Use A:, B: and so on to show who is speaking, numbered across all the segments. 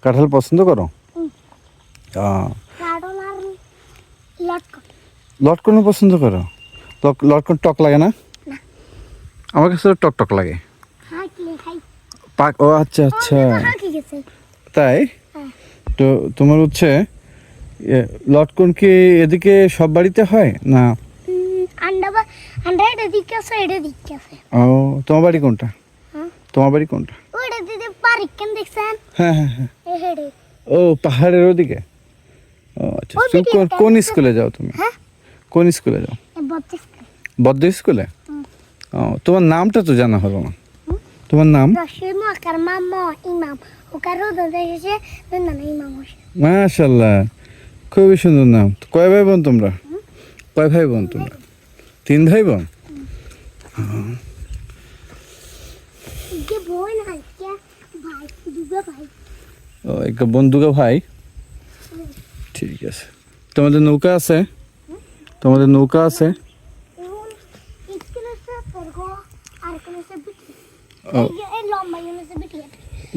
A: কাঁঠাল পছন্দ করো? লটকন পছন্দ করো? লটকন টক লাগে না? আমার কাছে টক টক লাগে। ও আচ্ছা আচ্ছা, তাই তো তোমার হচ্ছে লটকন কি এদিকে সব বাড়িতে হয় না? ও তোমার বাড়ি কোনটা? তোমার বাড়ি কোনটা? হ্যাঁ হ্যাঁ হ্যাঁ, ও পাহাড়ের ওদিকে। ও আচ্ছা, তুমি কোন স্কুলে যাও তুমি? কোন স্কুলে যাও? বদ্ধ স্কুলে। ও তোমার নামটা তো জানা হলো না, তোমার নাম? মাশাআল্লাহ, খুবই সুন্দর নাম। কয় ভাই বোন তোমরা? কয় ভাই বোন তোমরা? 3 ভাই বোন। ও এক বোন 2 ভাই, ঠিক আছে। তোমাদের নৌকা আছে? তোমাদের নৌকা আছে?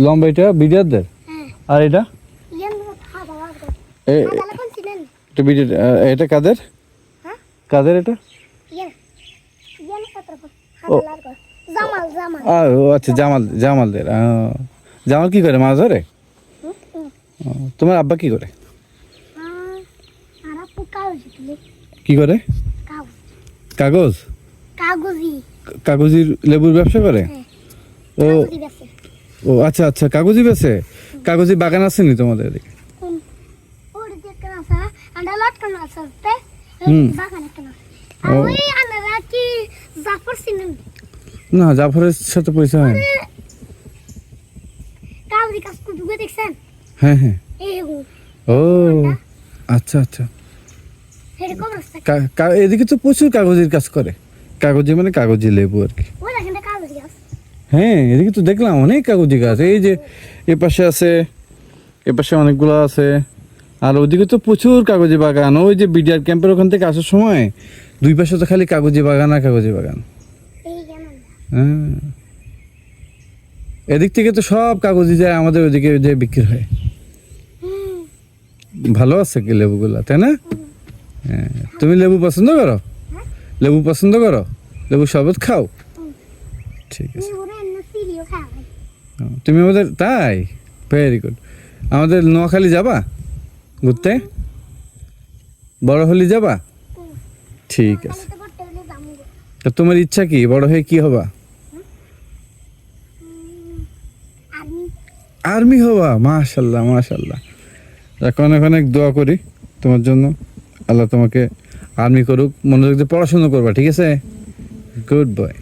A: লম্বা এটা বিডিয়ারদের, আর এটা এটা কাদের? কাদের এটা? ও আচ্ছা, জামালদের। জামাল কি করে, মাছ ধরে? তোমার আব্বা কি করে? কি করে? কাগজ, কাগজি লেবুর ব্যবসা করে। ও ও আচ্ছা আচ্ছা, কাগজি বেচে। কাগজি বাগান আছে নি তোমাদের এদিকে? না, জাফরের সাথে পয়সা হয় না। হ্যাঁ হ্যাঁ, ও আচ্ছা আচ্ছা। এদিকে তো প্রচুর কাগজের কাজ করে। কাগজি মানে কাগজি লেবু আর কি। হ্যাঁ, এদিকে তো দেখলাম অনেক কাগজি গাছ। এই যে এপাশে আছে, এপাশে অনেকগুলো আছে, আর ওইদিকে তো প্রচুর কাগজি বাগান। ওই যে বিডিআর ক্যাম্পের ওখান থেকে আসার সময় 2 পাশে তো খালি কাগজি বাগান আর কাগজি বাগান। হ্যাঁ, এদিক থেকে তো সব কাগজি যায় আমাদের ওইদিকে যে বিক্রি হয়। ভালো আছে কি লেবুগুলা, তাই না? হ্যাঁ, তুমি লেবু পছন্দ করো? লেবু পছন্দ করো? লেবু শরবত খাও? ঠিক আছে। তুমি আমাদের, তাই ভেরি গুড। আমাদের নোয়াখালী যাবা ঘুরতে? বড় হলি যাবা? ঠিক আছে। তা তোমার ইচ্ছা কি, বড় হয়ে কি হবা? আর্মি হবা? মাশাআল্লাহ মাশাআল্লাহ। অনেক অনেক দোয়া করি তোমার জন্য, আল্লাহ তোমাকে আর্মি করুক। মনোযোগ দিয়ে পড়াশোনা করবা, ঠিক আছে? Good boy.